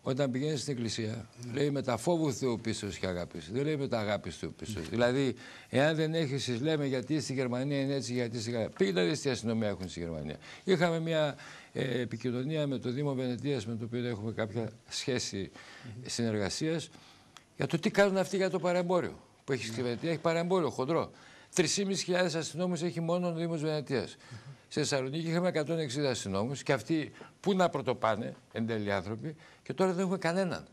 Όταν πηγαίνει στην εκκλησία, λέει με τα φόβου Θεού πίστεως και αγάπης. Δεν λέει με τα αγάπης Θεού πίστεως. Δηλαδή, εάν δεν έχεις, λέμε γιατί στη Γερμανία είναι έτσι, γιατί στη Γαλλία. Πήγαινε να δεις τι αστυνομία έχουν στη Γερμανία. Είχαμε μια επικοινωνία με το Δήμο Βενετίας, με το οποίο έχουμε κάποια σχέση συνεργασίας, για το τι κάνουν αυτοί για το παρεμπόριο. Που έχει στη Βενετία, έχει παρεμπόριο χοντρό. 3.500 αστυνόμους έχει μόνο ο Δήμος Βενετίας. Στη Θεσσαλονίκη είχαμε 160 αστυνόμους και αυτοί πού να πρωτοπάνε εν τέλει άνθρωποι και τώρα δεν έχουμε κανέναν.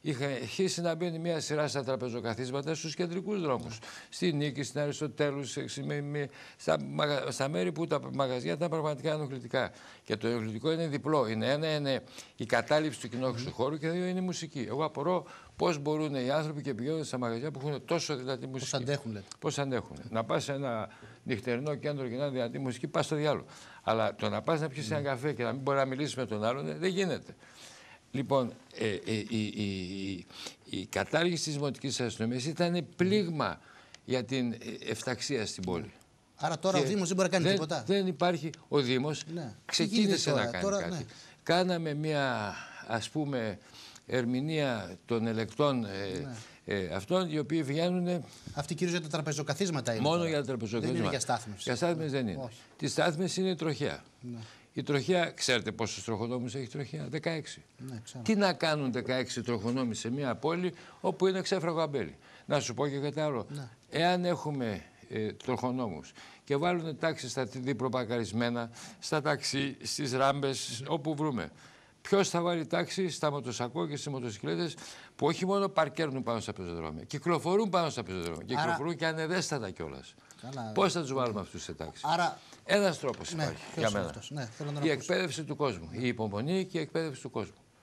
Είχε αρχίσει να μπαίνει μια σειρά στα τραπεζοκαθίσματα στους κεντρικούς δρόμους. Στη Νίκη, στην Αριστοτέλους, στα μέρη που τα μαγαζιά ήταν πραγματικά ενοχλητικά. Και το ενοχλητικό είναι διπλό. Ένα είναι η κατάληψη του κοινόχρηστου χώρου και δύο είναι η μουσική. Εγώ απορώ πώς μπορούν οι άνθρωποι και πηγαίνουν στα μαγαζιά που έχουν τόσο δυνατή μουσική. Πώς αντέχουν, λέτε. Πώς αντέχουν. Να πας σε ένα νυχτερινό κέντρο και να είναι δυνατή μουσική, πας στο διάλογο. Αλλά το να πας να πιεις ένα καφέ και να μην μπορεί να μιλήσει με τον άλλον δεν γίνεται. Λοιπόν, η κατάργηση της δημοτικής αστυνομίας ήταν πλήγμα για την εφταξία στην πόλη. Άρα τώρα ο Δήμος δεν μπορεί να κάνει τίποτα. Δεν υπάρχει. Ο Δήμος ξεκίνησε να κάνει κάτι. Ναι. Κάναμε μια, ας πούμε, ερμηνεία των ελεκτών αυτών, οι οποίοι βγαίνουν. Αυτή κυρίως για τα τραπεζοκαθίσματα είναι. Μόνο για τα τραπεζοκαθίσματα. Δεν είναι για στάθμευση. Για στάθμευση δεν είναι. Τη στάθμευση είναι η τροχέα. Ναι. Η τροχέα, ξέρετε πόσους τροχονόμους έχει η τροχέα? 16. Ναι, τι να κάνουν 16 τροχονόμοι σε μια πόλη όπου είναι ξέφραγο αμπέλι? Να σου πω και κάτι άλλο. Ναι. Εάν έχουμε τροχονόμους και βάλουν τάξη στα διπροπακαρισμένα, στα ταξί, στις ράμπες, όπου βρούμε. Ποιος θα βάλει τάξη στα μοτοσακό και στις μοτοσυκλέτες που όχι μόνο παρκέρνουν πάνω στα πεζοδρόμια, κυκλοφορούν πάνω στα πεζοδρόμια. Κυκλοφορούν και ανεδέστατα κιόλας. Πώς θα τους βάλουμε αυτούς σε τάξη? Ένας τρόπος υπάρχει για μένα. Η εκπαίδευση του κόσμου. Η υπομονή και η εκπαίδευση του κόσμου.